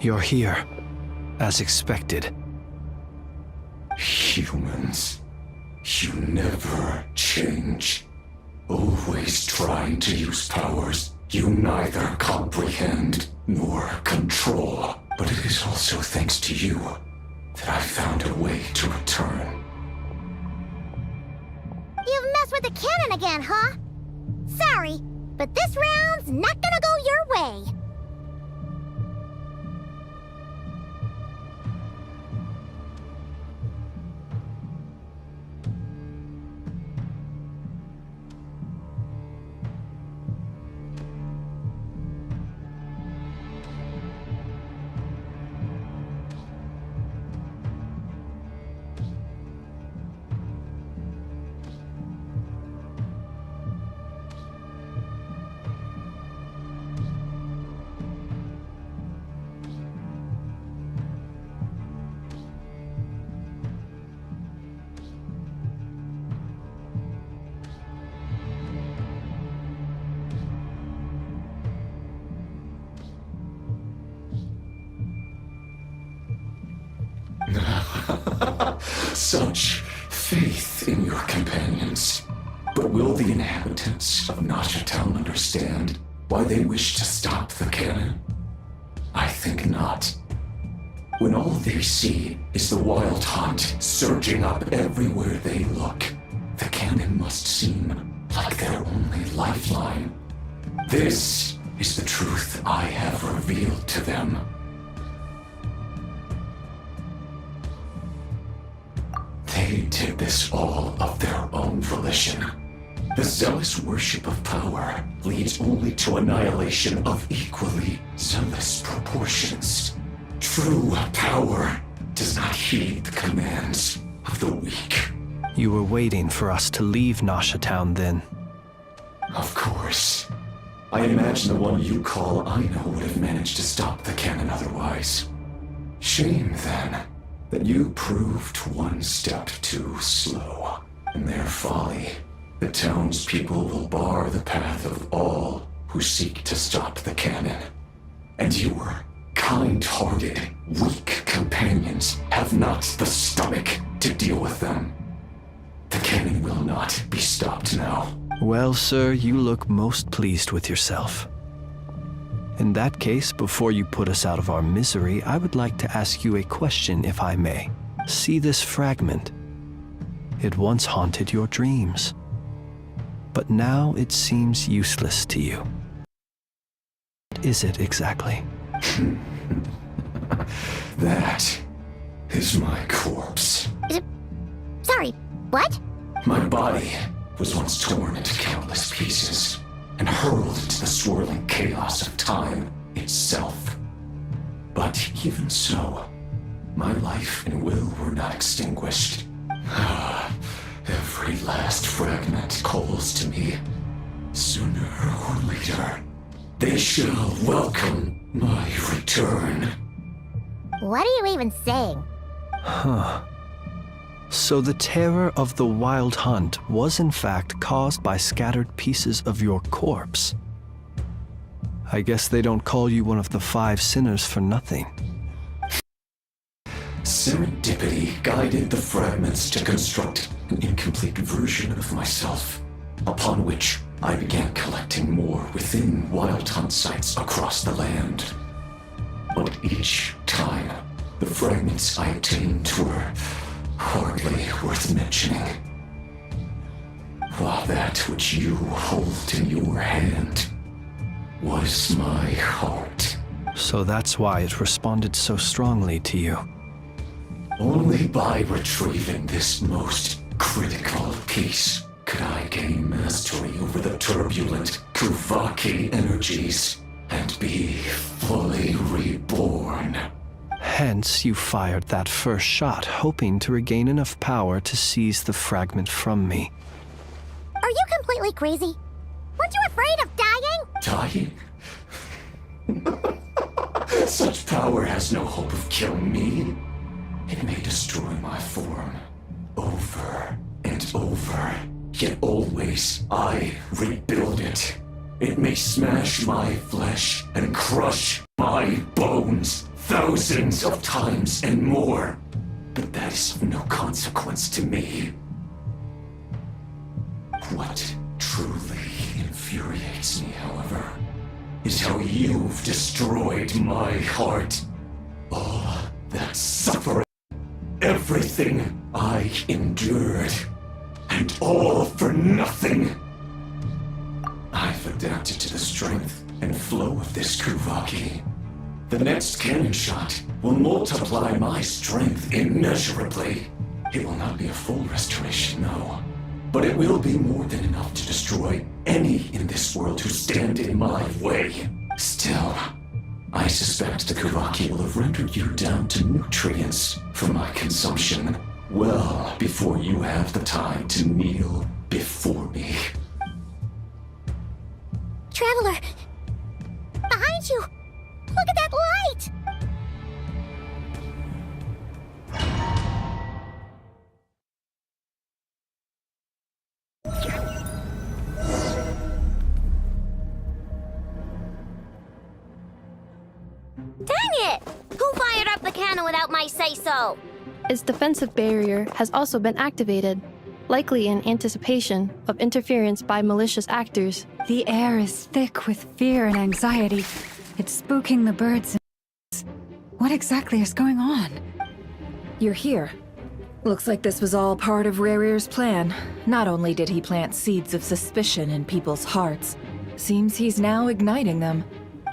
You're here, as expected. Humans, you never change. Always trying to use powers you neither comprehend nor control. But it is also thanks to you that I found a way to return. You've messed with the cannon again, huh? Sorry, but this round's not gonna go your way. Such faith in your companions. But will the inhabitants of Nasha Town understand why they wish to stop the cannon? I think not. When all they see is the wild hunt surging up everywhere they look, the cannon must seem like their only lifeline. This is the truth I have revealed to them. They did this all of their own volition. The zealous worship of power leads only to annihilation of equally zealous proportions. True power does not heed the commands of the weak. You were waiting for us to leave Nasha Town then. Of course. I imagine the one you call Aina would have managed to stop the cannon otherwise. Shame, then, that you proved one step too slow. In their folly, the townspeople will bar the path of all who seek to stop the cannon. And your kind-hearted, weak companions have not the stomach to deal with them. The cannon will not be stopped now. Well, sir, you look most pleased with yourself. In that case, before you put us out of our misery, I would like to ask you a question, if I may. See this fragment? It once haunted your dreams, but now it seems useless to you. What is it exactly? That is my corpse. Sorry, what? My body was once torn into countless pieces and hurled into the swirling chaos of time itself. But even so, my life and will were not extinguished. Every last fragment calls to me. Sooner or later, they shall welcome my return. What are you even saying? Huh. So the terror of the wild hunt was in fact caused by scattered pieces of your corpse. I guess they don't call you one of the 5 sinners for nothing. Serendipity guided the fragments to construct an incomplete version of myself, upon which I began collecting more within wild hunt sites across the land. But each time, the fragments I obtained were hardly worth mentioning. While that which you hold in your hand was my heart. So that's why it responded so strongly to you. Only by retrieving this most critical piece could I gain mastery over the turbulent Kuvaki energies and be fully reborn. Hence, you fired that first shot, hoping to regain enough power to seize the fragment from me. Are you completely crazy? Weren't you afraid of dying? Dying? Such power has no hope of killing me. It may destroy my form over and over, yet always I rebuild it. It may smash my flesh and crush my bones, thousands of times and more. But that is of no consequence to me. What truly infuriates me, however, is how you've destroyed my heart. All that suffering, everything I endured, and all for nothing. I've adapted to the strength and flow of this Kuvaki. The next cannon shot will multiply my strength immeasurably. It will not be a full restoration, no. But it will be more than enough to destroy any in this world who stand in my way. Still, I suspect the Kuvaki will have rendered you down to nutrients for my consumption well before you have the time to kneel before me. Traveler! Behind you! Look at that light! Dang it! Who fired up the cannon without my say-so? Its defensive barrier has also been activated, likely in anticipation of interference by malicious actors. The air is thick with fear and anxiety. It's spooking the birds. What exactly is going on? You're here. Looks like this was all part of Rerir's plan. Not only did he plant seeds of suspicion in people's hearts, seems he's now igniting them.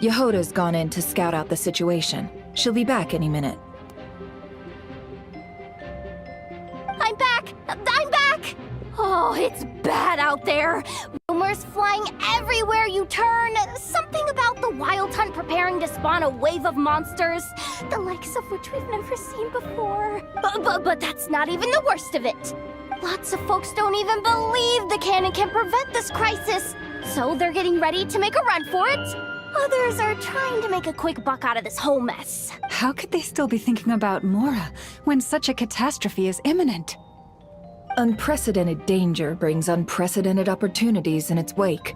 Yehoda's gone in to scout out the situation. She'll be back any minute. I'm back! I'm back! Oh, it's bad out there. Rumors flying everywhere you turn. Something about the Wild Hunt preparing to spawn a wave of monsters, the likes of which we've never seen before. But that's not even the worst of it. Lots of folks don't even believe the cannon can prevent this crisis, so they're getting ready to make a run for it. Others are trying to make a quick buck out of this whole mess. How could they still be thinking about Mora when such a catastrophe is imminent? Unprecedented danger brings unprecedented opportunities in its wake.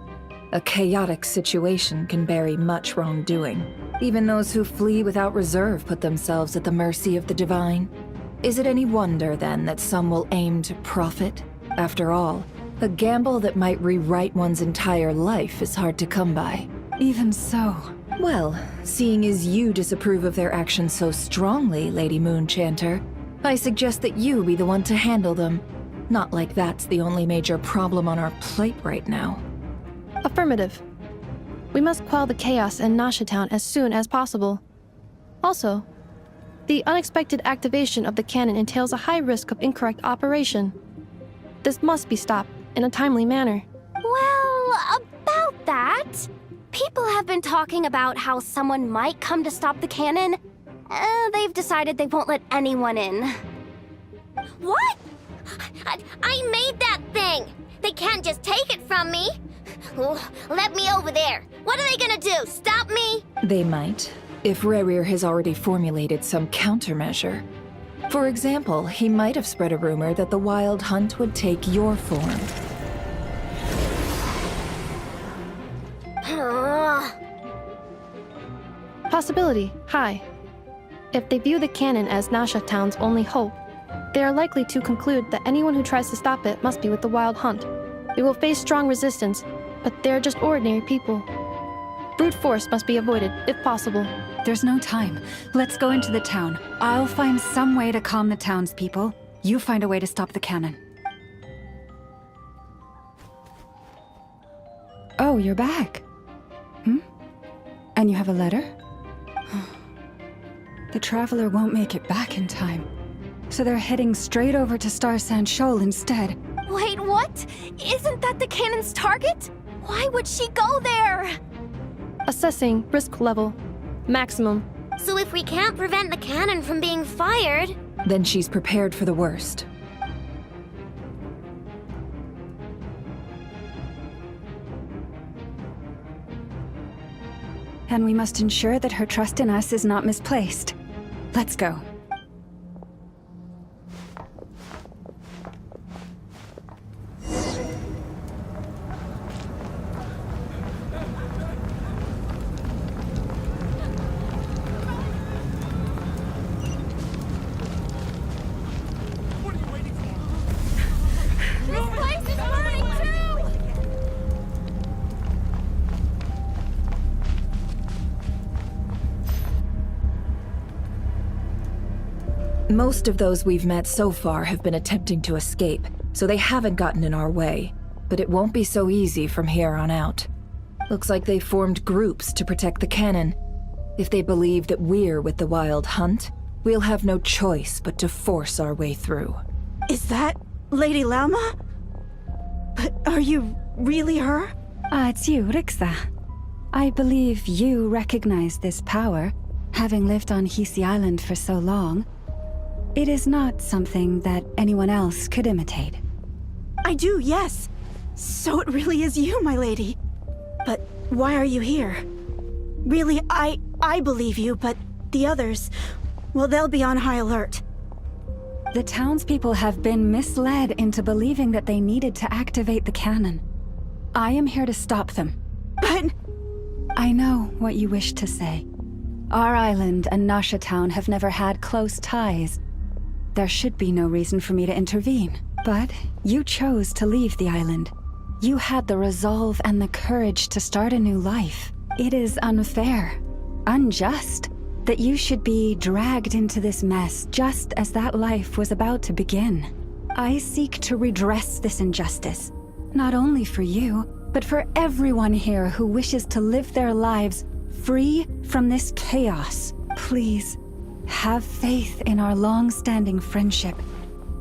A chaotic situation can bury much wrongdoing. Even those who flee without reserve put themselves at the mercy of the divine. Is it any wonder, then, that some will aim to profit? After all, a gamble that might rewrite one's entire life is hard to come by. Even so. Well, seeing as you disapprove of their actions so strongly, Lady Moonchanter, I suggest that you be the one to handle them. Not like that's the only major problem on our plate right now. Affirmative. We must quell the chaos in Nasha Town as soon as possible. Also, the unexpected activation of the cannon entails a high risk of incorrect operation. This must be stopped in a timely manner. Well, about that, people have been talking about how someone might come to stop the cannon. They've decided they won't let anyone in. What? I made that thing! They can't just take it from me! Let me over there! What are they gonna do, stop me? They might, if Rerir has already formulated some countermeasure. For example, he might have spread a rumor that the Wild Hunt would take your form. Possibility high. If they view the cannon as Nasha Town's only hope, they are likely to conclude that anyone who tries to stop it must be with the Wild Hunt. We will face strong resistance, but they're just ordinary people. Brute force must be avoided, if possible. There's no time. Let's go into the town. I'll find some way to calm the townspeople. You find a way to stop the cannon. Oh, you're back. And you have a letter? The Traveler won't make it back in time. So they're heading straight over to Star Sand Shoal instead. Wait, what? Isn't that the cannon's target? Why would she go there? Assessing risk level. Maximum. So if we can't prevent the cannon from being fired... Then she's prepared for the worst. And we must ensure that her trust in us is not misplaced. Let's go. Most of those we've met so far have been attempting to escape, so they haven't gotten in our way. But it won't be so easy from here on out. Looks like they formed groups to protect the cannon. If they believe that we're with the Wild Hunt, we'll have no choice but to force our way through. Is that Lady Lauma? But are you really her? It's you, Rixa. I believe you recognize this power, having lived on Hisi Island for so long. It is not something that anyone else could imitate. I do, yes. So it really is you, my lady. But why are you here? Really, I believe you, but the others, well, they'll be on high alert. The townspeople have been misled into believing that they needed to activate the cannon. I am here to stop them. But... I know what you wish to say. Our island and Nasha Town have never had close ties. There should be no reason for me to intervene. But you chose to leave the island. You had the resolve and the courage to start a new life. It is unfair, unjust, that you should be dragged into this mess just as that life was about to begin. I seek to redress this injustice, not only for you, but for everyone here who wishes to live their lives free from this chaos. Please, have faith in our long-standing friendship,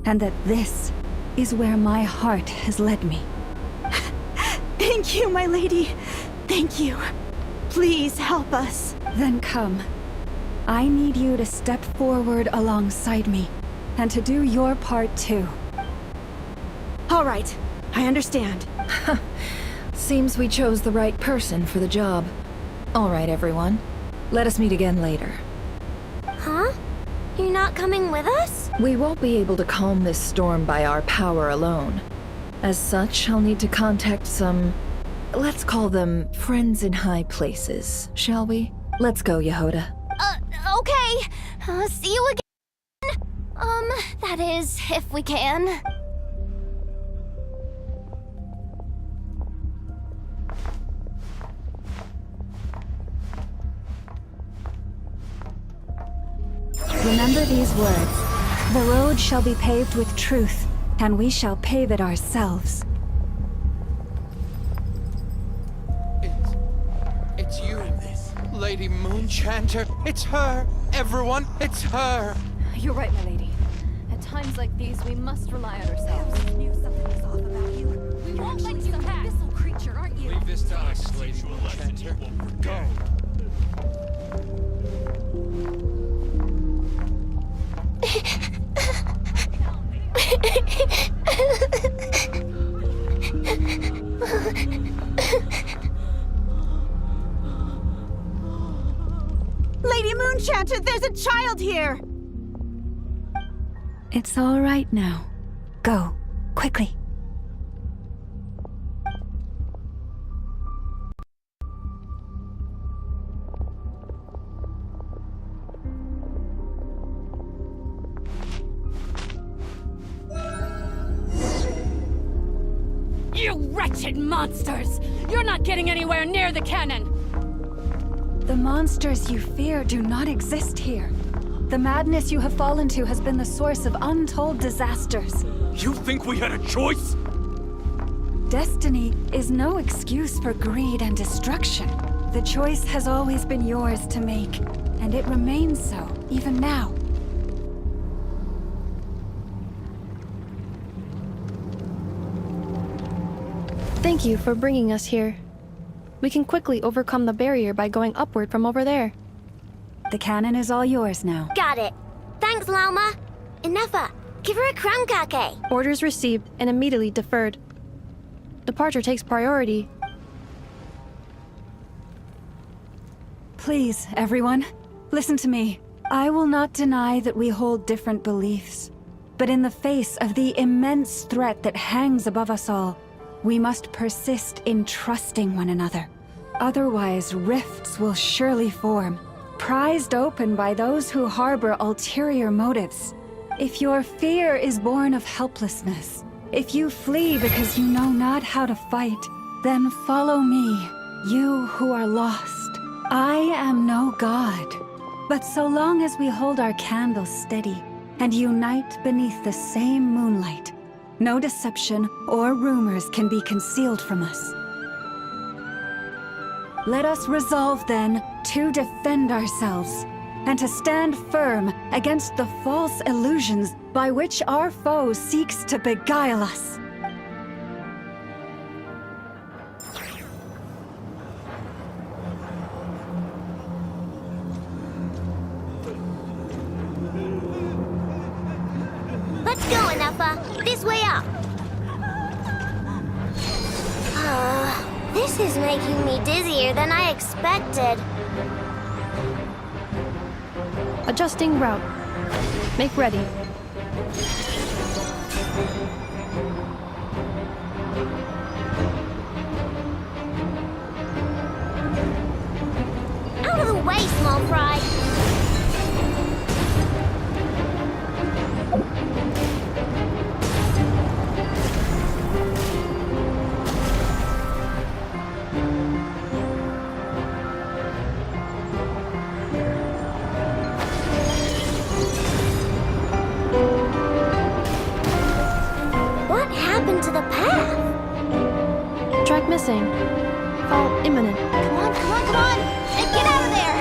and that this is where my heart has led me. Thank you, my lady. Thank you. Please help us. Then come. I need you to step forward alongside me, and to do your part too. All right, I understand. Seems we chose the right person for the job. All right, everyone. Let us meet again later. Huh? You're not coming with us? We won't be able to calm this storm by our power alone. As such, I'll need to contact some... let's call them friends in high places, shall we? Let's go, Yehoda. Okay. See you again. That is, if we can. Remember these words. The road shall be paved with truth, and we shall pave it ourselves. It's you, Lady Moonchanter. It's her. Everyone, it's her. You're right, my lady. At times like these, we must rely on ourselves. I knew something was off about you. We won't let you pass. Abyssal creature, aren't you? Leave this to us, Lady Moonchanter. Go. Lady Moonchanter, there's a child here! It's all right now. Go, quickly. You wretched monsters! You're not getting anywhere near the cannon! The monsters you fear do not exist here. The madness you have fallen to has been the source of untold disasters. You think we had a choice? Destiny is no excuse for greed and destruction. The choice has always been yours to make, and it remains so, even now. Thank you for bringing us here. We can quickly overcome the barrier by going upward from over there. The cannon is all yours now. Got it. Thanks, Lauma. Inefa, give her a crown kake. Orders received and immediately deferred. Departure takes priority. Please, everyone, listen to me. I will not deny that we hold different beliefs. But in the face of the immense threat that hangs above us all, we must persist in trusting one another. Otherwise, rifts will surely form, prized open by those who harbor ulterior motives. If your fear is born of helplessness, if you flee because you know not how to fight, then follow me, you who are lost. I am no god, but so long as we hold our candles steady, and unite beneath the same moonlight. No deception or rumors can be concealed from us. Let us resolve then to defend ourselves and to stand firm against the false illusions by which our foe seeks to beguile us. Let's go, Anafa. This way up. This is making me dizzier than I expected. Adjusting route. Make ready. Out of the way, small fry. What happened to the path? Track missing. Fall imminent. Come on, come on, come on! And get out of there!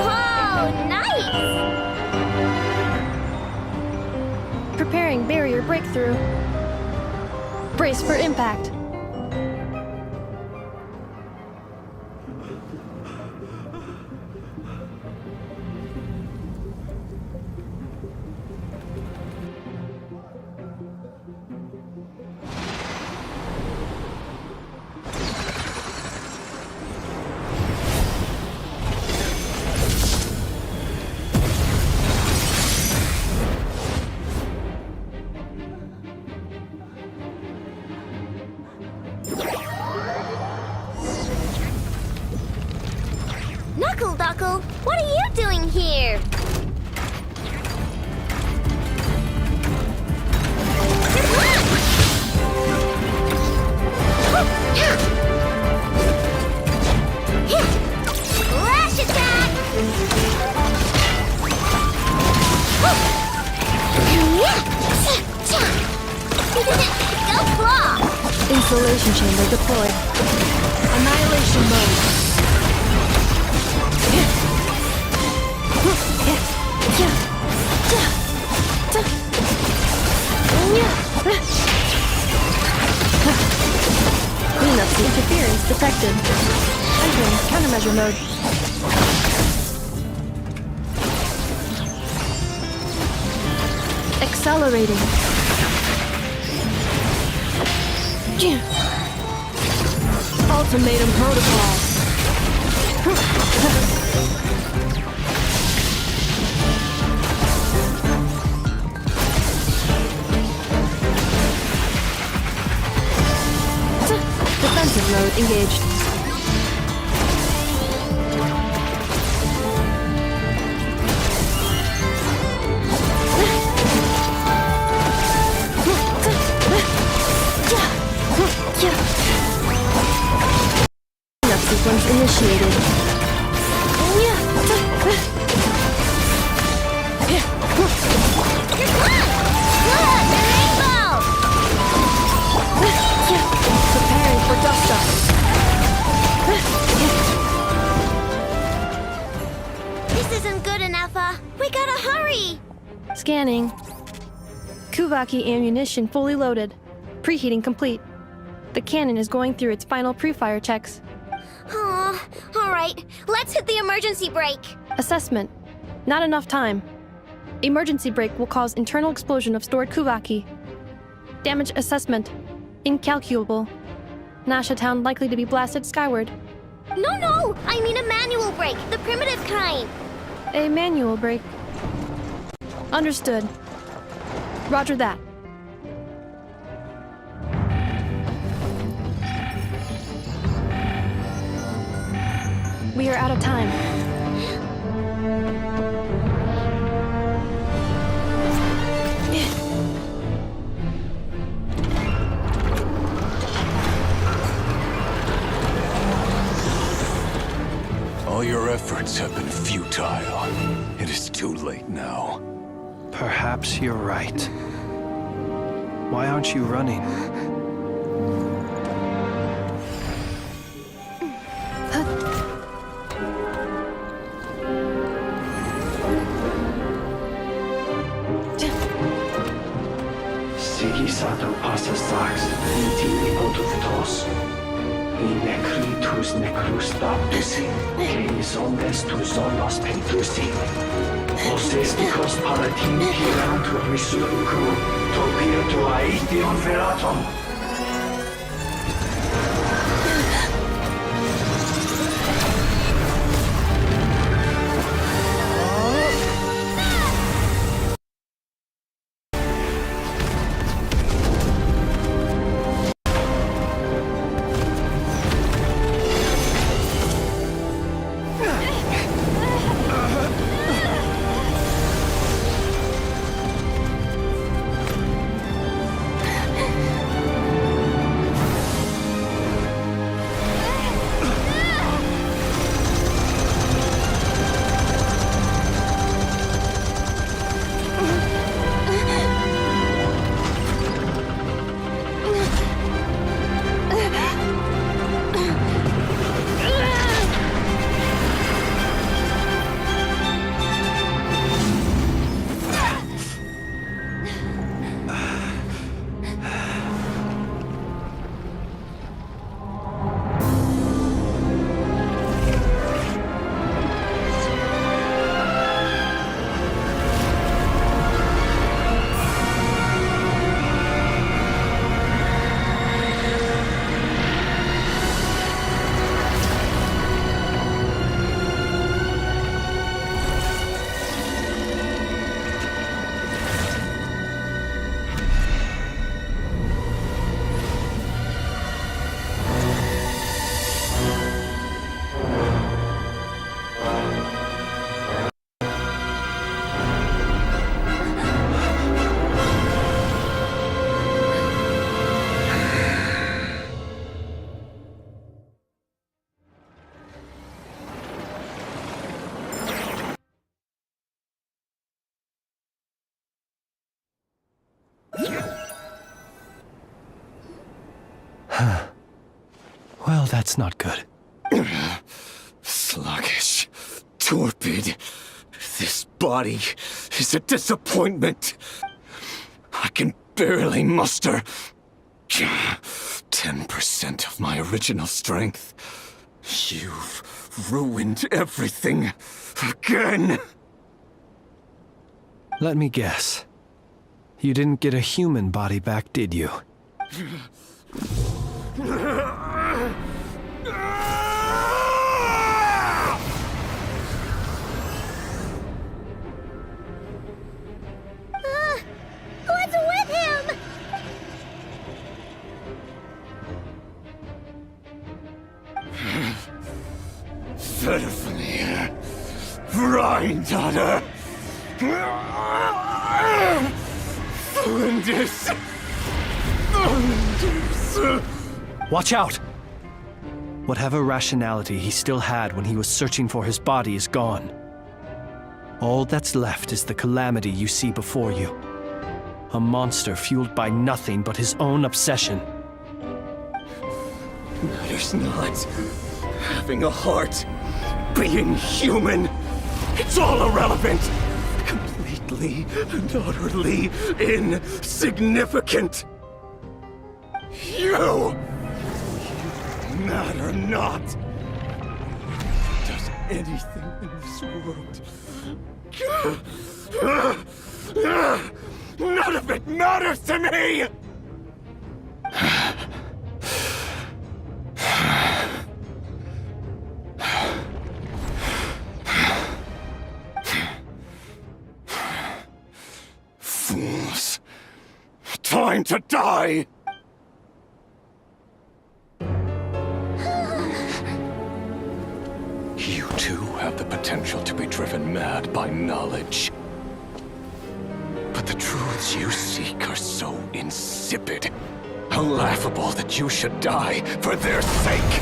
Whoa, nice! Preparing barrier breakthrough. Brace for impact. Knuckle Duckle, what are you doing here? Lash attack! Go claw! Insulation chamber deployed. Annihilation mode. Cleanup interference detected. Entering countermeasure mode. Accelerating. Ultimatum protocol. Defensive mode engaged. Cleanup sequence initiated. Preparing for dust up. This isn't good enough, we gotta hurry! Scanning. Kuvaki ammunition fully loaded. Preheating complete. The cannon is going through its final pre-fire checks. Aw, alright, let's hit the emergency brake! Assessment. Not enough time. Emergency brake will cause internal explosion of stored Kuvaki. Damage assessment. Incalculable. Nasha Town likely to be blasted skyward. No! I mean a manual brake, the primitive kind! A manual brake. Understood. Roger that. We are out of time. All your efforts have been futile. It is too late now. Perhaps you're right. Why aren't you running? Sigisato passa sax, intimi potutos. In necritus necrus baptisi, que ondes tu zonos pentusi. Osesticos palatin pirantur resurcu, topirtu aethion veratum. Well, that's not good. Sluggish. Torpid. This body is a disappointment. I can barely muster 10% of my original strength. You've ruined everything again. Let me guess. You didn't get a human body back, did you? What's with him? Verfnir. Rheindaughter. Flinders. Watch out! Whatever rationality he still had when he was searching for his body is gone. All that's left is the calamity you see before you. A monster fueled by nothing but his own obsession. Matters not. Having a heart. Being human. It's all irrelevant. Completely and utterly insignificant. You matter not. Does anything in this world. None of it matters to me! Fools. Time to die! You too have the potential to be driven mad by knowledge. But the truths you seek are so insipid, laughable that you should die for their sake.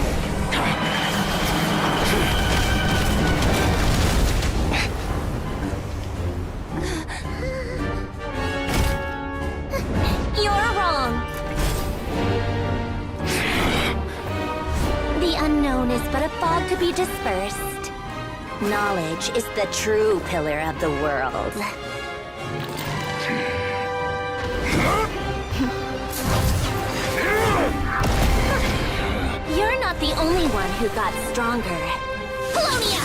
first. Knowledge is the true pillar of the world. You're not the only one who got stronger. Polonia!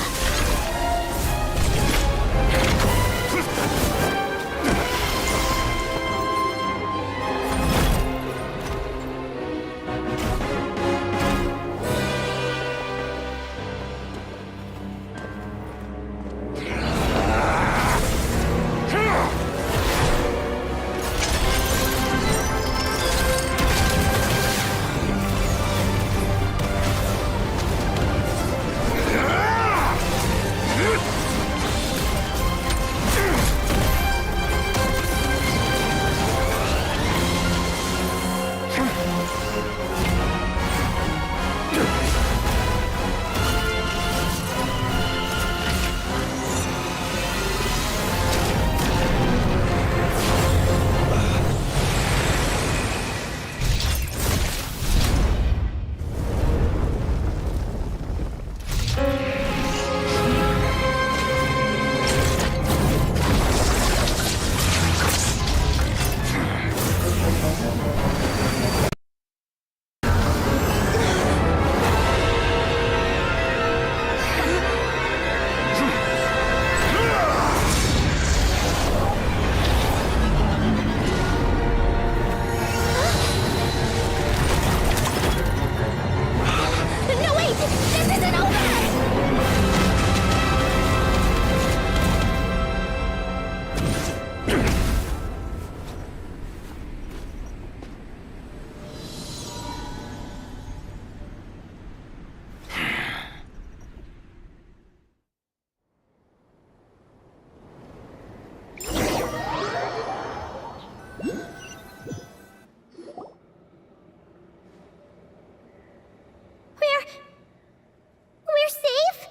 We're safe?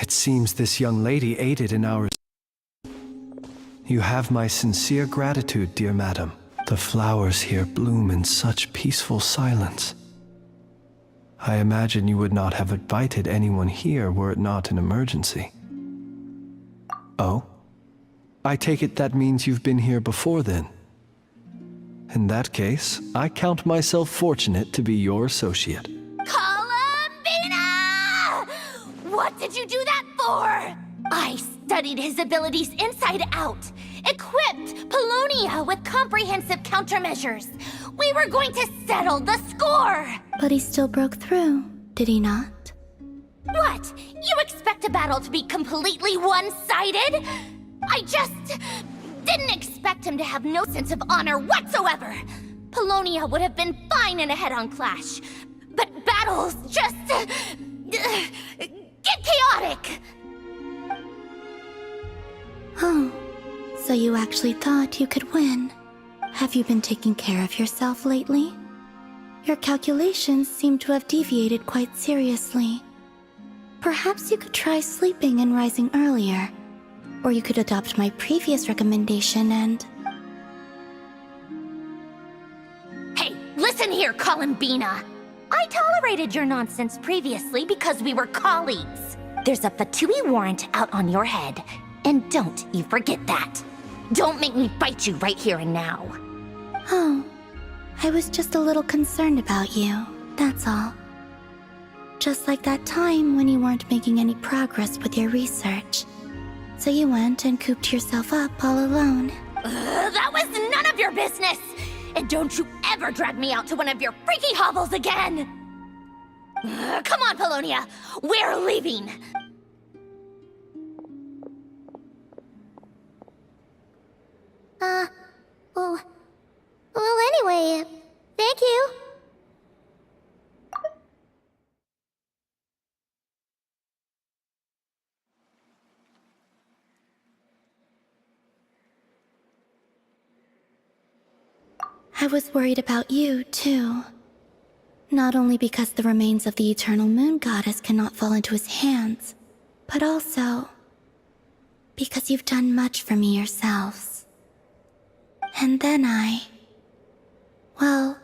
It seems this young lady aided in our... You have my sincere gratitude, dear madam. The flowers here bloom in such peaceful silence. I imagine you would not have invited anyone here were it not an emergency. Oh? I take it that means you've been here before then. In that case, I count myself fortunate to be your associate. Columbina! What did you do that for? I studied his abilities inside out, equipped Polonia with comprehensive countermeasures. We were going to settle the score! But he still broke through, did he not? What? You expect a battle to be completely one-sided? I just didn't expect him to have no sense of honor whatsoever. Polonia would have been fine in a head-on clash, but battles just get chaotic. Oh, so you actually thought you could win. Have you been taking care of yourself lately? Your calculations seem to have deviated quite seriously. Perhaps you could try sleeping and rising earlier. Or you could adopt my previous recommendation and... Hey, listen here, Columbina. I tolerated your nonsense previously because we were colleagues. There's a Fatui warrant out on your head, and don't you forget that. Don't make me fight you right here and now. Oh, I was just a little concerned about you, that's all. Just like that time when you weren't making any progress with your research. So you went and cooped yourself up all alone. That was none of your business! And don't you ever drag me out to one of your freaky hovels again! Come on, Polonia! We're leaving! Well, anyway, thank you. I was worried about you, too. Not only because the remains of the Eternal Moon Goddess cannot fall into his hands, but also because you've done much for me yourselves. And then well,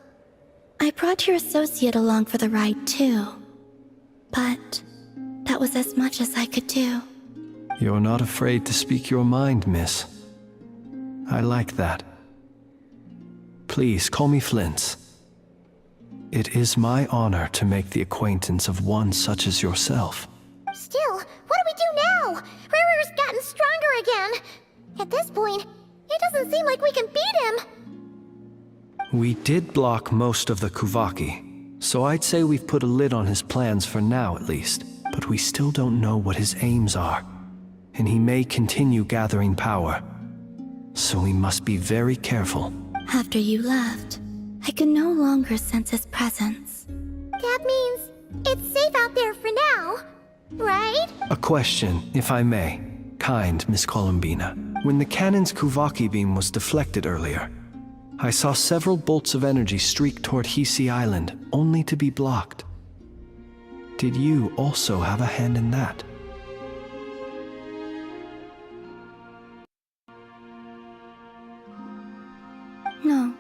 I brought your associate along for the ride, too. but that was as much as I could do. You're not afraid to speak your mind, miss. I like that. Please call me Flint. It is my honor to make the acquaintance of one such as yourself. Still, what do we do now? Riri's gotten stronger again. At this point, it doesn't seem like we can beat him. We did block most of the Kuvaki, so I'd say we've put a lid on his plans for now at least. But we still don't know what his aims are, and he may continue gathering power. So we must be very careful. After you left, I could no longer sense his presence. That means it's safe out there for now, right? A question, if I may. Kind Miss Columbina. When the cannon's Kuvaki beam was deflected earlier, I saw several bolts of energy streak toward Hisi Island, only to be blocked. Did you also have a hand in that? No.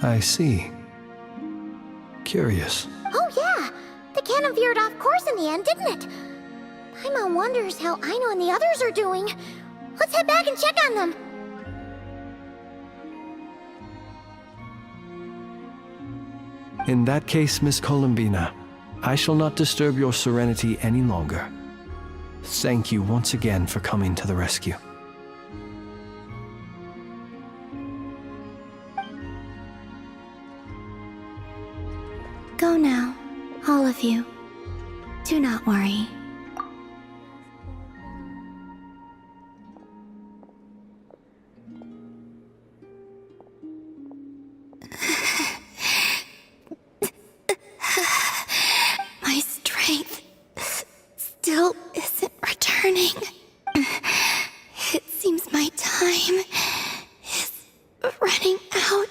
I see. Curious. Oh yeah! The cannon veered off course in the end, didn't it? Paimon wonders how Aino and the others are doing. Let's head back and check on them. In that case, Miss Columbina, I shall not disturb your serenity any longer. Thank you once again for coming to the rescue. Go now, all of you. Do not worry. My strength still isn't returning. It seems my time is running out.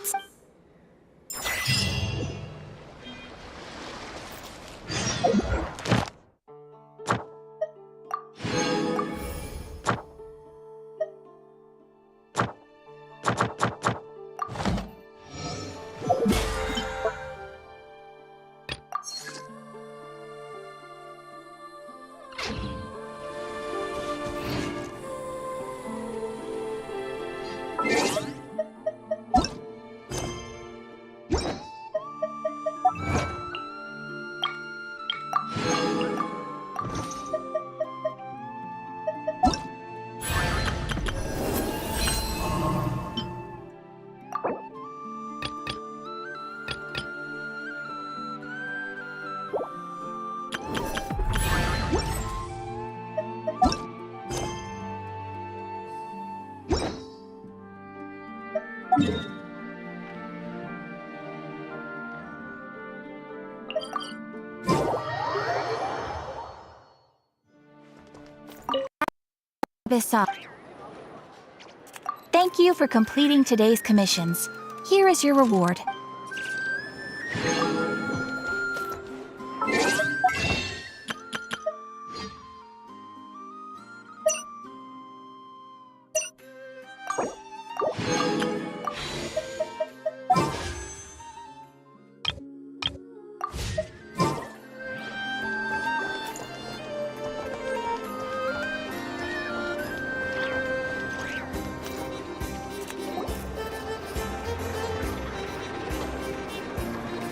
Thank you for completing today's commissions. Here is your reward.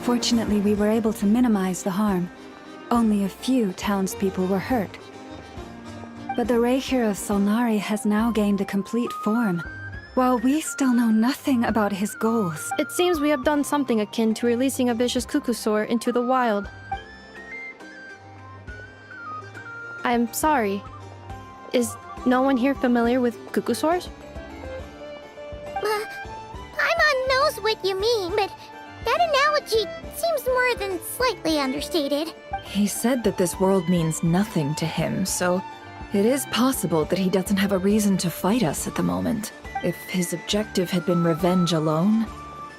Fortunately, we were able to minimize the harm. Only a few townspeople were hurt. But the Reikir of Solnari has now gained a complete form, while we still know nothing about his goals. It seems we have done something akin to releasing a vicious Kukusaur into the wild. I'm sorry. Is no one here familiar with Kukusaurs? Paimon knows what you mean, but that analogy seems more than slightly understated. He said that this world means nothing to him, so it is possible that he doesn't have a reason to fight us at the moment. If his objective had been revenge alone,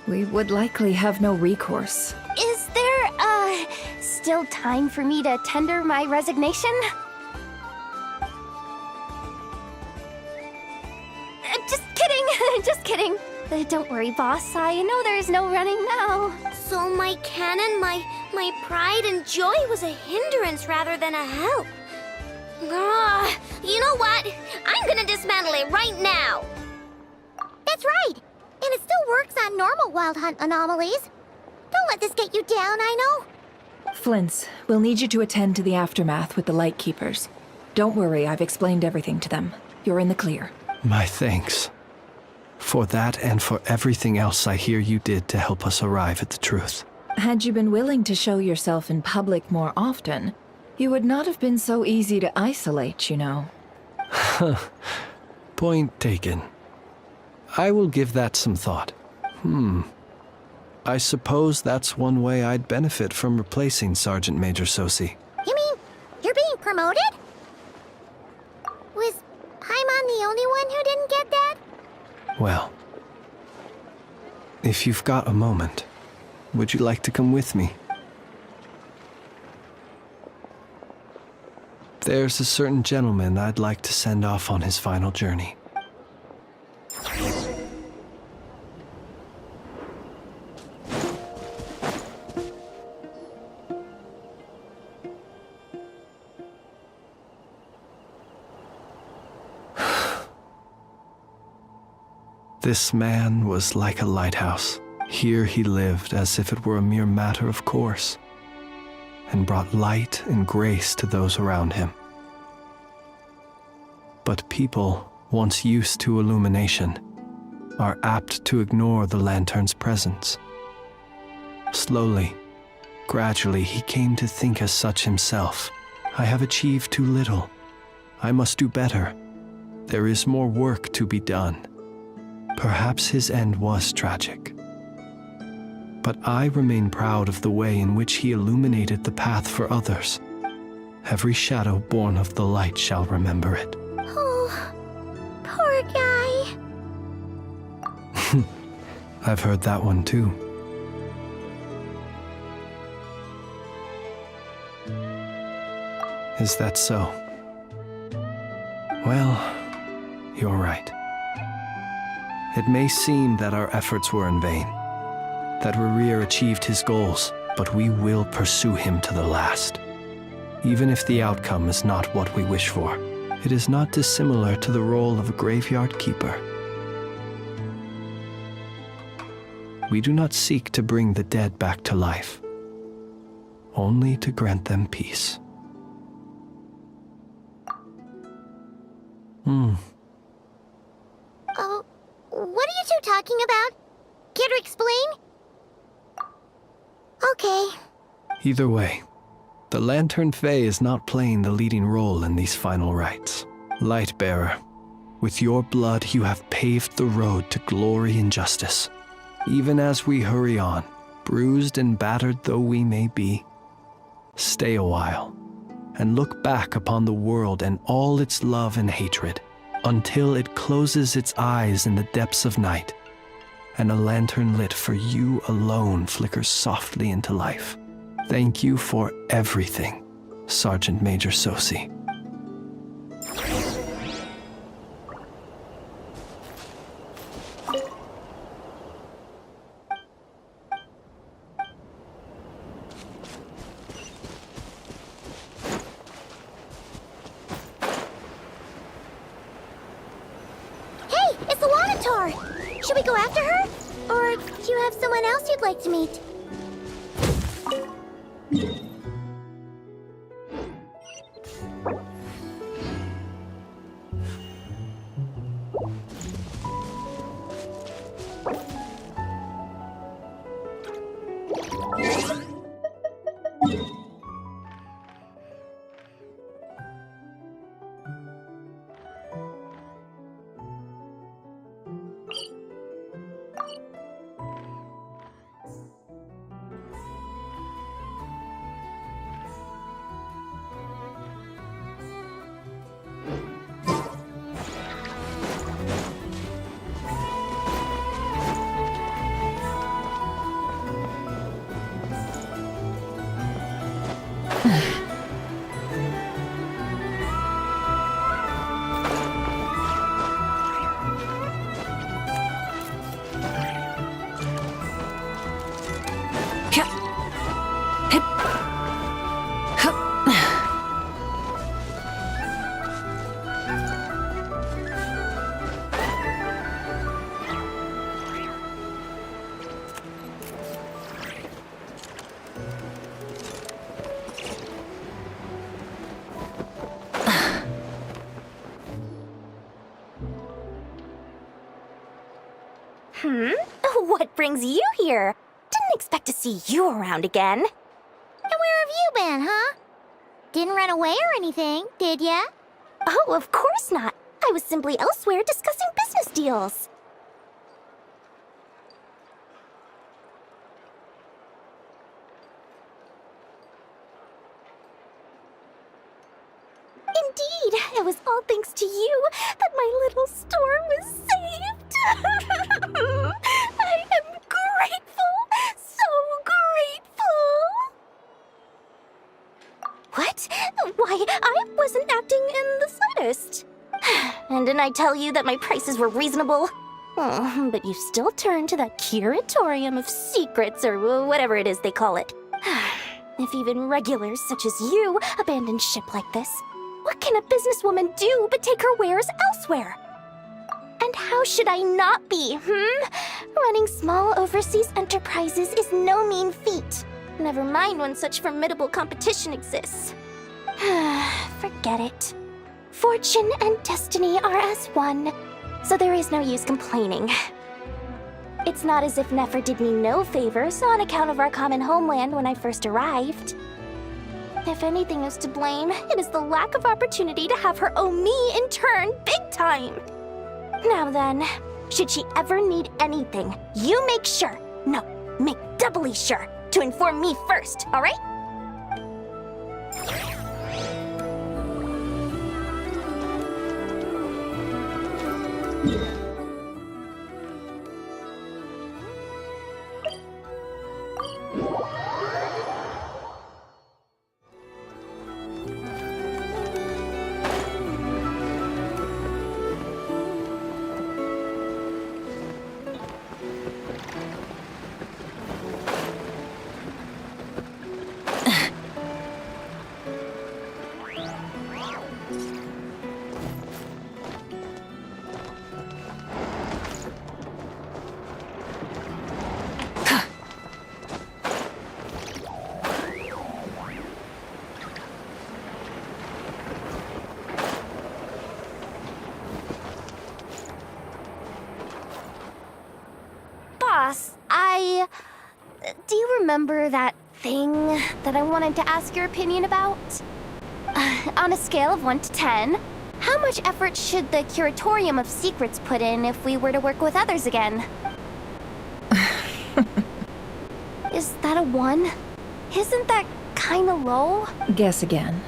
we would likely have no recourse. Is there, still time for me to tender my resignation? Just kidding, just kidding. Don't worry, boss. I know there's no running now. So my cannon, my pride and joy was a hindrance rather than a help. You know what? I'm gonna dismantle it right now. That's right. And it still works on normal Wild Hunt anomalies. Don't let this get you down, I know. Flint's, we'll need you to attend to the aftermath with the Lightkeepers. Don't worry, I've explained everything to them. You're in the clear. My thanks. For that and for everything else I hear you did to help us arrive at the truth. Had you been willing to show yourself in public more often, you would not have been so easy to isolate, you know. Point taken. I will give that some thought. I suppose that's one way I'd benefit from replacing Sergeant Major Sosi. You mean you're being promoted? Was Paimon the only one who didn't get that? Well, if you've got a moment, would you like to come with me? There's a certain gentleman I'd like to send off on his final journey. This man was like a lighthouse. Here he lived as if it were a mere matter of course, and brought light and grace to those around him. But people, once used to illumination, are apt to ignore the lantern's presence. Slowly, gradually, he came to think as such himself. I have achieved too little. I must do better. There is more work to be done. Perhaps his end was tragic. But I remain proud of the way in which he illuminated the path for others. Every shadow born of the light shall remember it. Oh, poor guy. I've heard that one too. Is that so? Well, you're right. It may seem that our efforts were in vain, that Rerir achieved his goals, but we will pursue him to the last. Even if the outcome is not what we wish for, it is not dissimilar to the role of a graveyard keeper. We do not seek to bring the dead back to life, only to grant them peace. Oh, what are you two talking about? Care to explain? Okay. Either way, the Lantern Fae is not playing the leading role in these final rites. Lightbearer, with your blood you have paved the road to glory and justice. Even as we hurry on, bruised and battered though we may be, stay a while and look back upon the world and all its love and hatred until it closes its eyes in the depths of night and a lantern lit for you alone flickers softly into life. Thank you for everything, Sergeant Major Sosi. Hey, it's the Wanator! Should we go after her? Or do you have someone else you'd like to meet? What brings you here? Didn't expect to see you around again. And where have you been, huh? Didn't run away or anything, did ya? Oh, of course not. I was simply elsewhere discussing business deals. Indeed, it was all thanks to you that my little store was saved. I am grateful, so grateful. What? Why, I wasn't acting in the slightest. And didn't I tell you that my prices were reasonable? Oh, but you still turn to that curatorium of secrets, or whatever it is they call it. If even regulars such as you abandon ship like this, what can a businesswoman do but take her wares elsewhere? And how should I not be, Running small overseas enterprises is no mean feat. Never mind when such formidable competition exists. Forget it. Fortune and destiny are as one, so there is no use complaining. It's not as if Nefer did me no favors on account of our common homeland when I first arrived. If anything is to blame, it is the lack of opportunity to have her owe me in turn big time. Now then, should she ever need anything, you make sure, no, make doubly sure, to inform me first, all right? Do you remember that thing that I wanted to ask your opinion about? On a scale of 1 to 10, how much effort should the Curatorium of Secrets put in if we were to work with others again? Is that a 1? Isn't that kinda low? Guess again.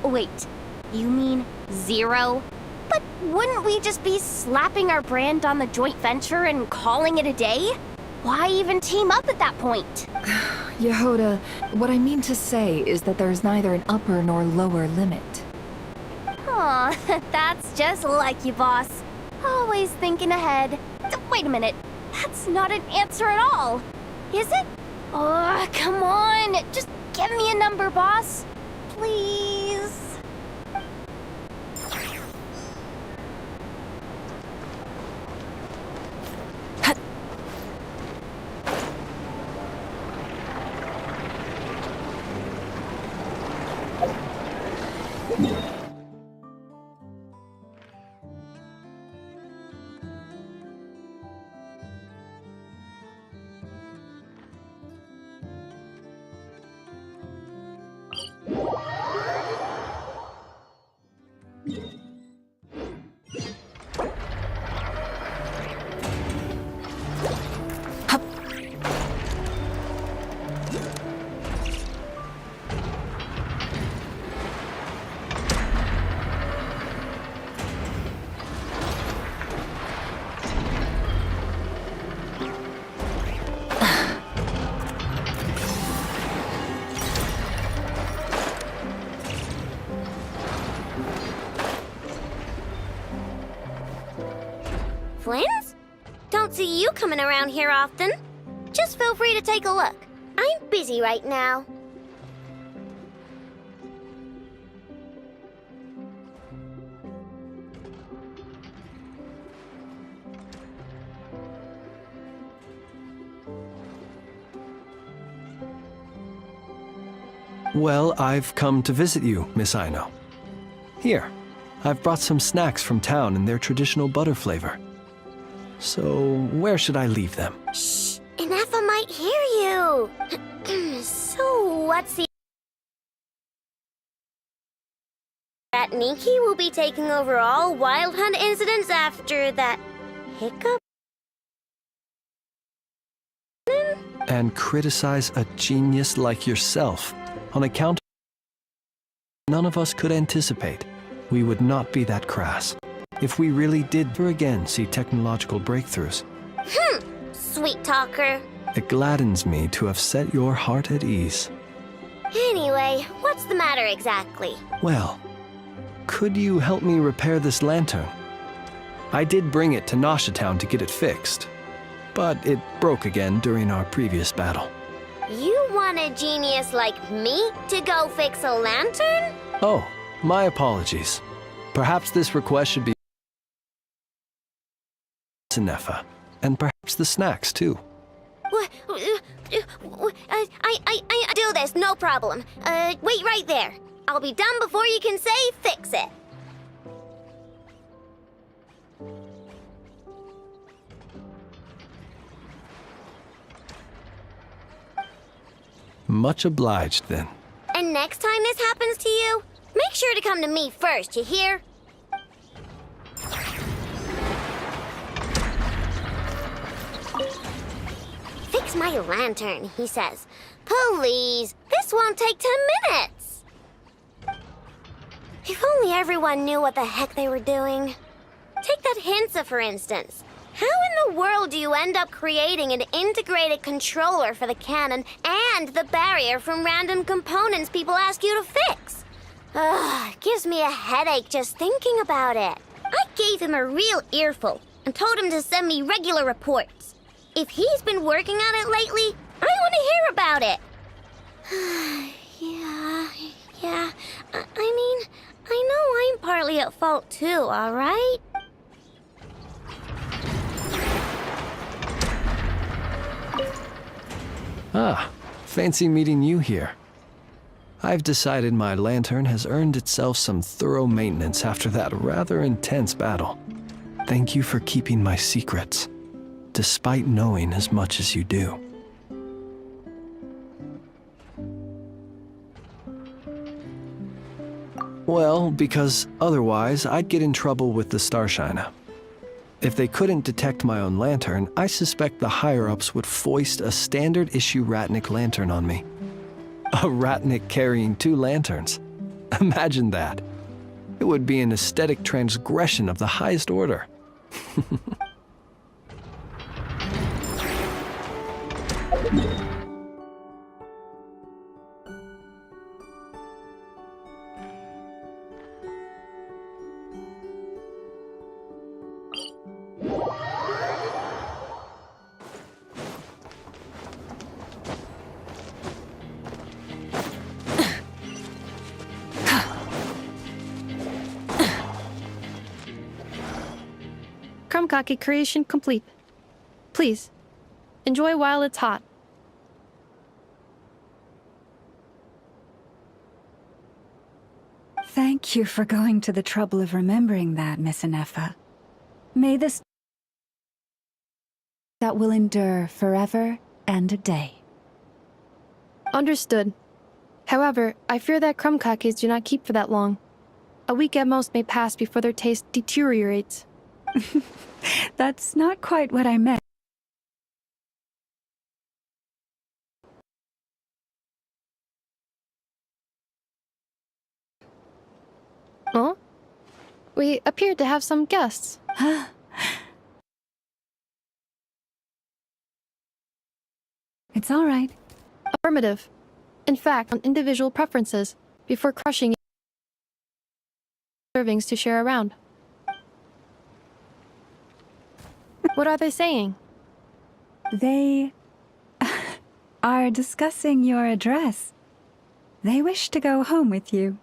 Wait. You mean 0? But wouldn't we just be slapping our brand on the joint venture and calling it a day? Why even team up at that point? Yehoda, what I mean to say is that there's neither an upper nor lower limit. Aw, that's just like you, boss. Always thinking ahead. Wait a minute. That's not an answer at all. Is it? Oh, come on. Just give me a number, boss. Please. Friends? Don't see you coming around here often. Just feel free to take a look. I'm busy right now. Well, I've come to visit you, Miss Aino. Here, I've brought some snacks from town in their traditional butter flavor. So, where should I leave them? Shh! Ineffa might hear you! So, what's the... That Nikki will be taking over all Wild Hunt incidents after that hiccup? And criticize a genius like yourself on account none of us could anticipate. We would not be that crass if we really did ever again see technological breakthroughs. Sweet talker. It gladdens me to have set your heart at ease. Anyway, what's the matter exactly? Well, could you help me repair this lantern? I did bring it to Nasha Town to get it fixed, but it broke again during our previous battle. You want a genius like me to go fix a lantern? Oh, my apologies. Perhaps this request should be Ineffa, and perhaps the snacks too. I do this, no problem. Wait right there. I'll be done before you can say fix it. Much obliged, then. And next time this happens to you, make sure to come to me first, you hear? Fix my lantern, he says. Please, this won't take 10 minutes. If only everyone knew what the heck they were doing. Take that Hinsa, for instance. How in the world do you end up creating an integrated controller for the cannon and the barrier from random components people ask you to fix? Ugh, gives me a headache just thinking about it. I gave him a real earful and told him to send me regular reports. If he's been working on it lately, I want to hear about it. Yeah. I mean, I know I'm partly at fault too, all right? Ah, fancy meeting you here. I've decided my lantern has earned itself some thorough maintenance after that rather intense battle. Thank you for keeping my secrets, despite knowing as much as you do. Well, because otherwise I'd get in trouble with the Starshiner. If they couldn't detect my own lantern, I suspect the higher-ups would foist a standard-issue Ratnik lantern on me. A Ratnik carrying 2 lanterns. Imagine that. It would be an aesthetic transgression of the highest order. Krumkake creation complete. Please, enjoy while it's hot. Thank you for going to the trouble of remembering that, Miss Ineffa. May this that will endure forever and a day. Understood. However, I fear that Krumkakes do not keep for that long. A week at most may pass before their taste deteriorates. That's not quite what I meant. Huh? We appear to have some guests. It's all right. Affirmative. In fact, on individual preferences, before crushing servings to share around. What are they saying? They are discussing your address. They wish to go home with you.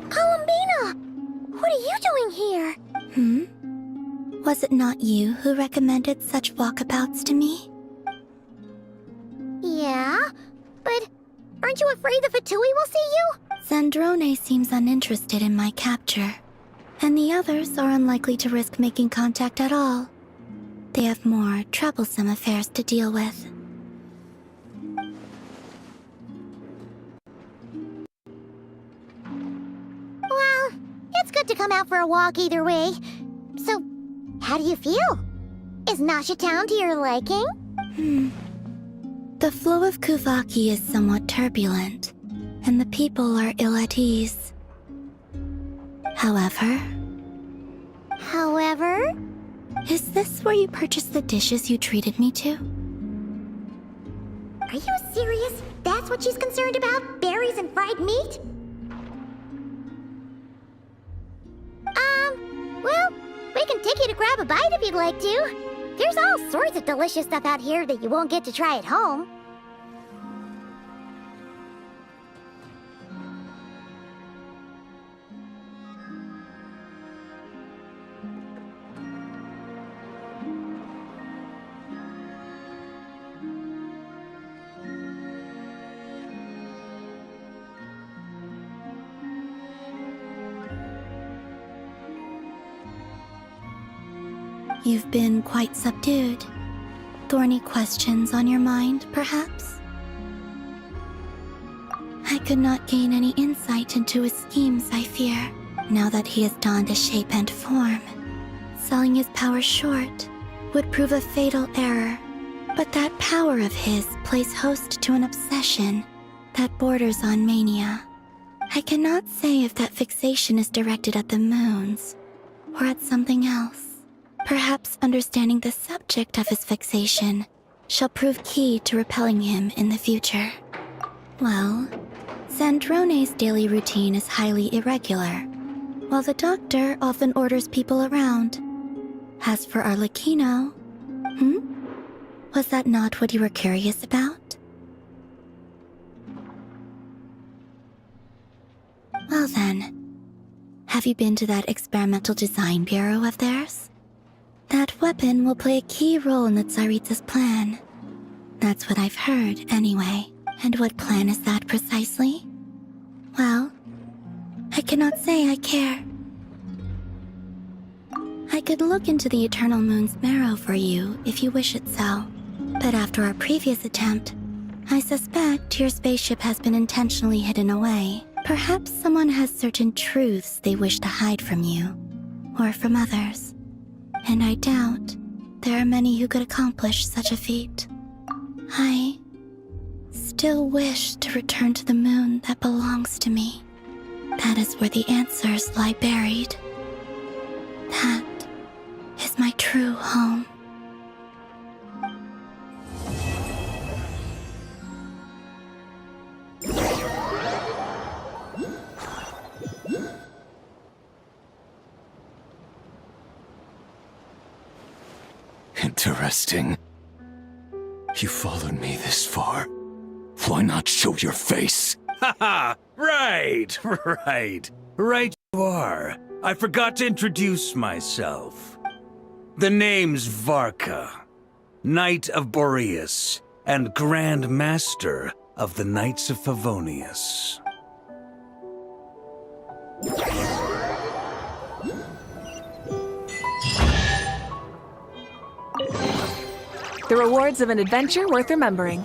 Columbina! What are you doing here? Was it not you who recommended such walkabouts to me? Yeah, but aren't you afraid the Fatui will see you? Zandrone seems uninterested in my capture, and the others are unlikely to risk making contact at all. They have more troublesome affairs to deal with. Well, it's good to come out for a walk either way. So, how do you feel? Is Nasha Town to your liking? The flow of Kuvaki is somewhat turbulent, and the people are ill at ease. However? Is this where you purchased the dishes you treated me to? Are you serious? That's what she's concerned about? Berries and fried meat? Well, we can take you to grab a bite if you'd like to. There's all sorts of delicious stuff out here that you won't get to try at home. You've been quite subdued. Thorny questions on your mind, perhaps? I could not gain any insight into his schemes, I fear, now that he has donned a shape and form. Selling his power short would prove a fatal error, but that power of his plays host to an obsession that borders on mania. I cannot say if that fixation is directed at the moons or at something else. Perhaps understanding the subject of his fixation shall prove key to repelling him in the future. Well, Zandrone's daily routine is highly irregular, while the doctor often orders people around. As for Arlecchino, was that not what you were curious about? Well then, have you been to that experimental design bureau of theirs? That weapon will play a key role in the Tsaritsa's plan. That's what I've heard, anyway. And what plan is that precisely? Well, I cannot say I care. I could look into the Eternal Moon's marrow for you if you wish it so. But after our previous attempt, I suspect your spaceship has been intentionally hidden away. Perhaps someone has certain truths they wish to hide from you, or from others. And I doubt there are many who could accomplish such a feat. I still wish to return to the moon that belongs to me. That is where the answers lie buried. That is my true home. Interesting. You followed me this far. Why not show your face? Haha! Right! Right you are. I forgot to introduce myself. The name's Varka, Knight of Boreas, and Grand Master of the Knights of Favonius. The rewards of an adventure worth remembering.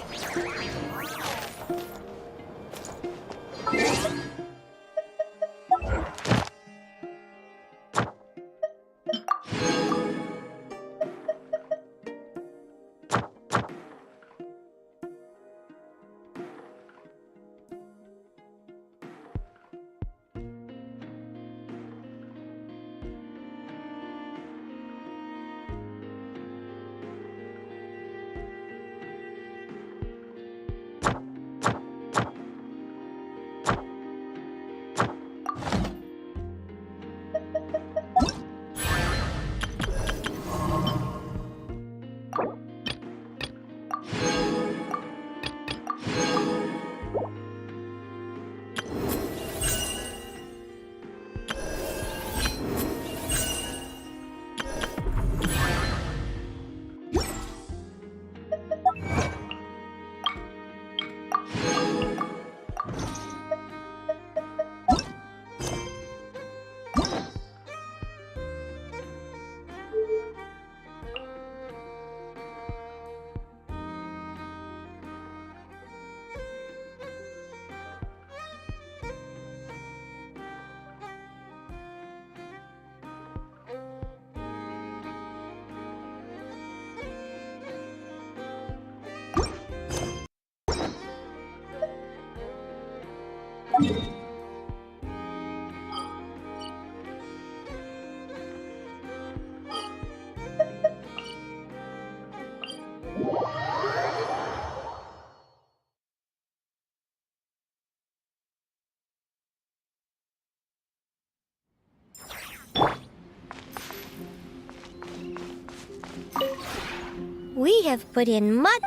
We have put in much.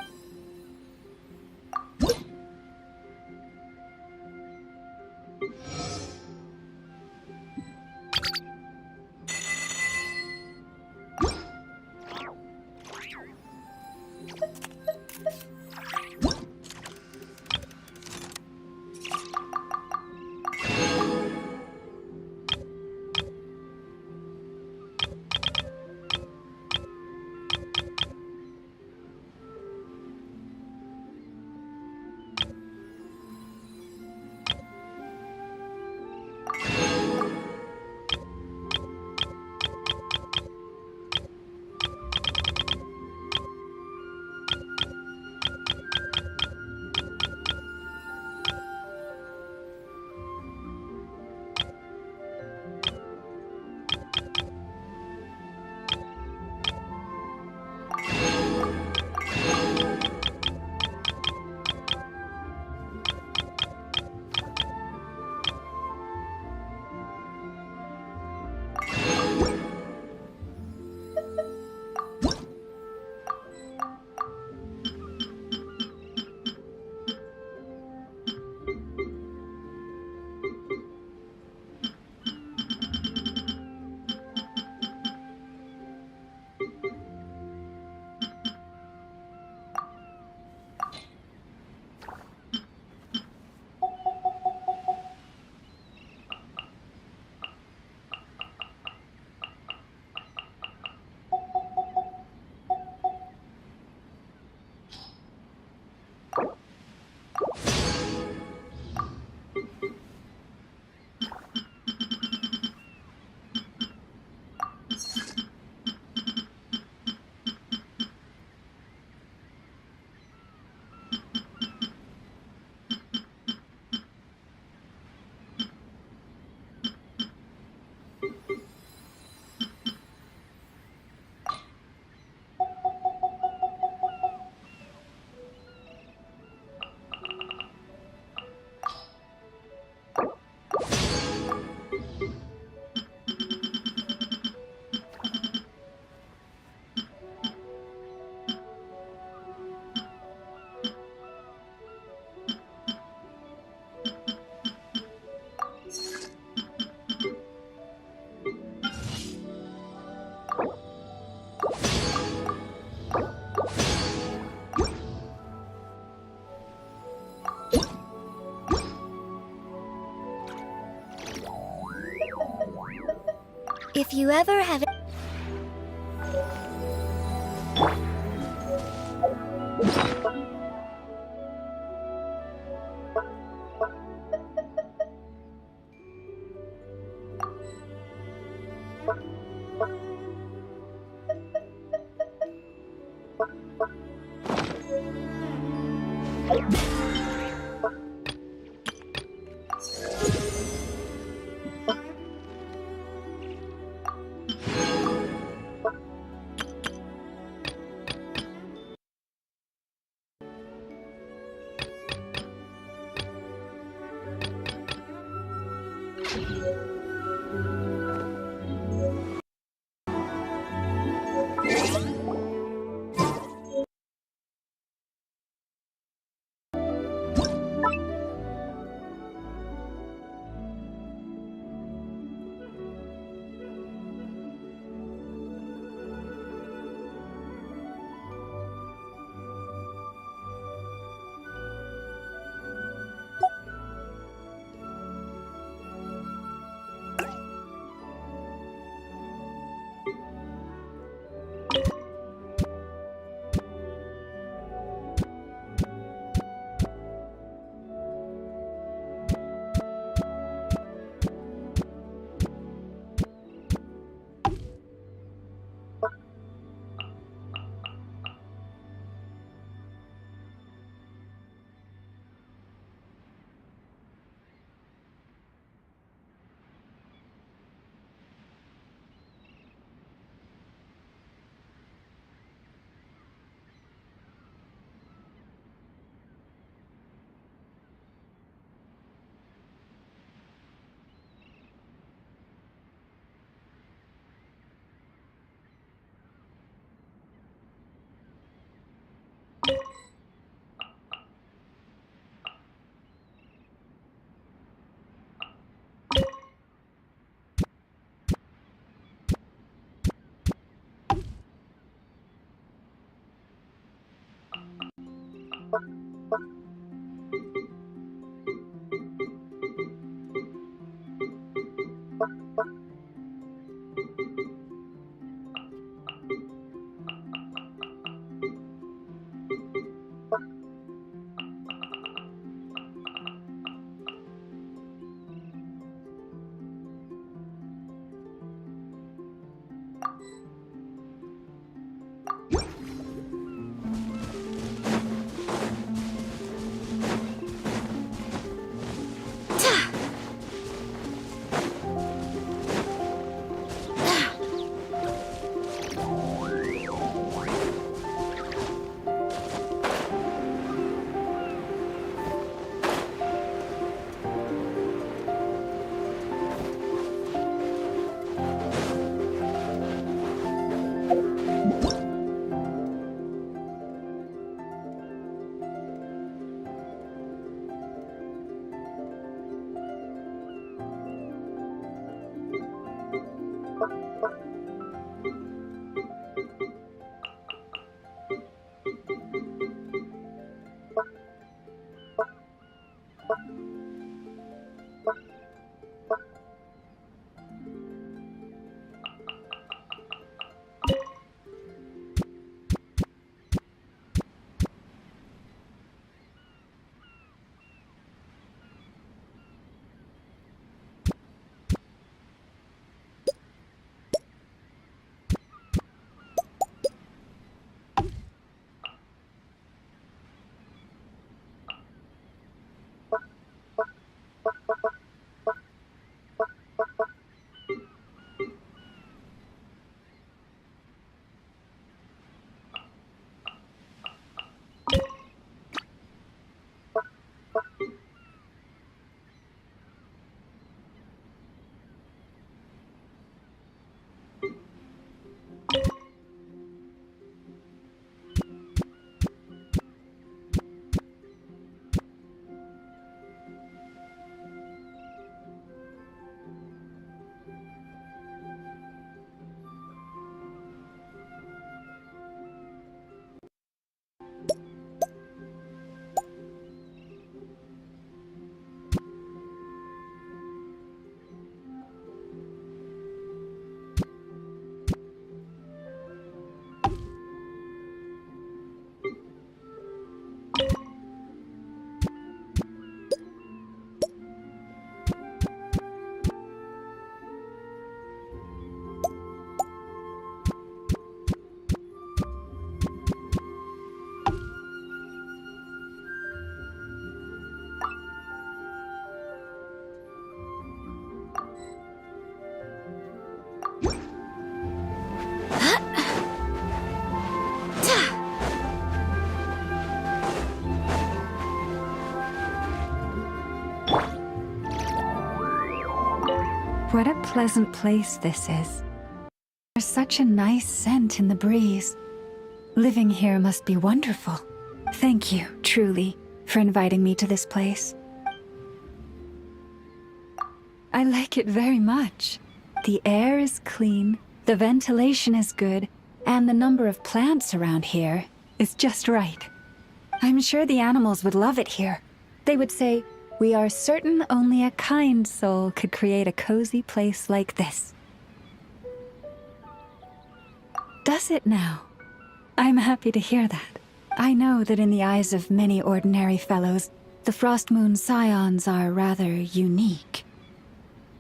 If you ever have What a pleasant place this is. There's such a nice scent in the breeze. Living here must be wonderful. Thank you, truly, for inviting me to this place. I like it very much. The air is clean, the ventilation is good, and the number of plants around here is just right. I'm sure the animals would love it here. They would say, "We are certain only a kind soul could create a cozy place like this." Does it now? I'm happy to hear that. I know that in the eyes of many ordinary fellows, the Frost Moon Scions are rather unique.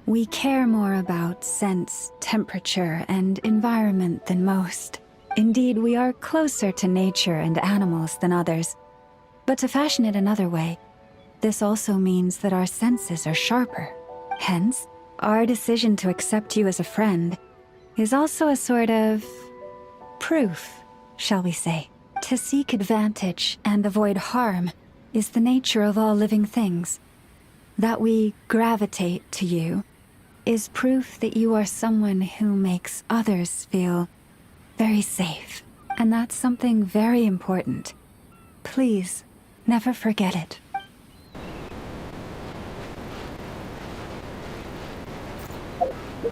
We care more about sense, temperature, and environment than most. Indeed, we are closer to nature and animals than others. But to fashion it another way, this also means that our senses are sharper. Hence, our decision to accept you as a friend is also a sort of proof, shall we say. To seek advantage and avoid harm is the nature of all living things. That we gravitate to you is proof that you are someone who makes others feel very safe. And that's something very important. Please, never forget it.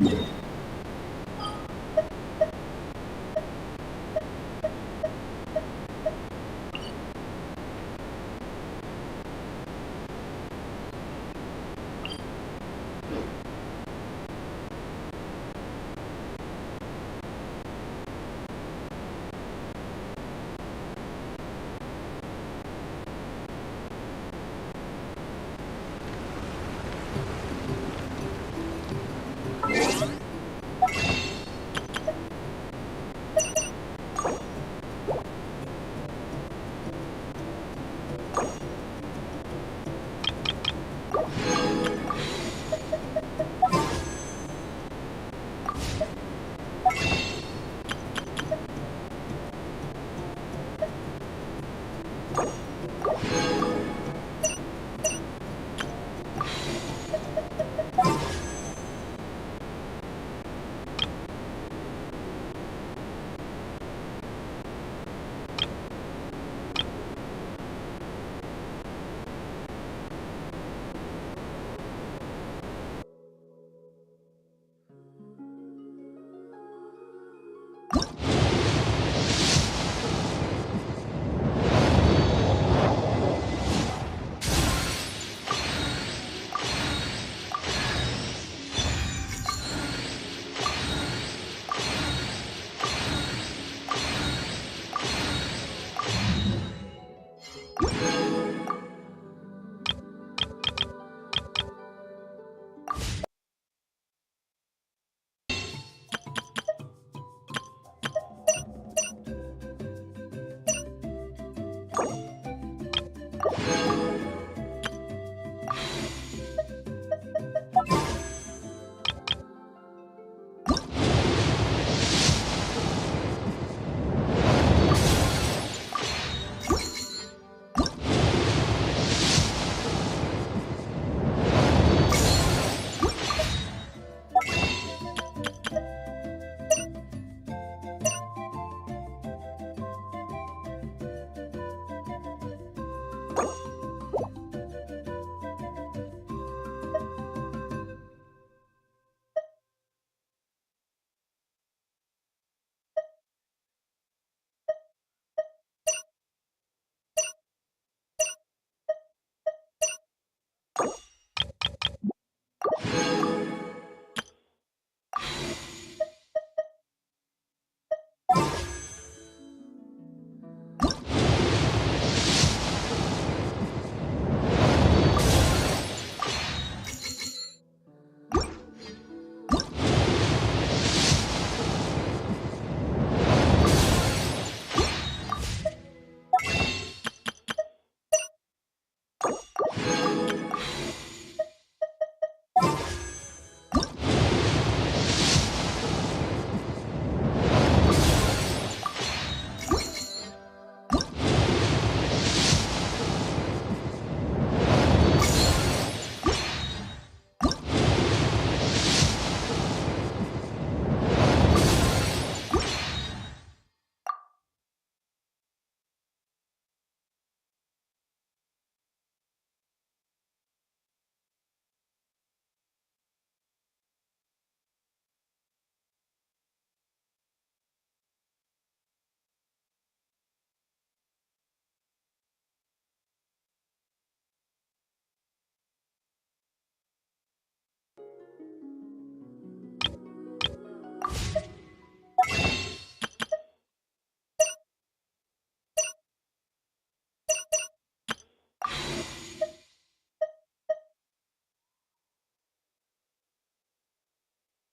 Yeah.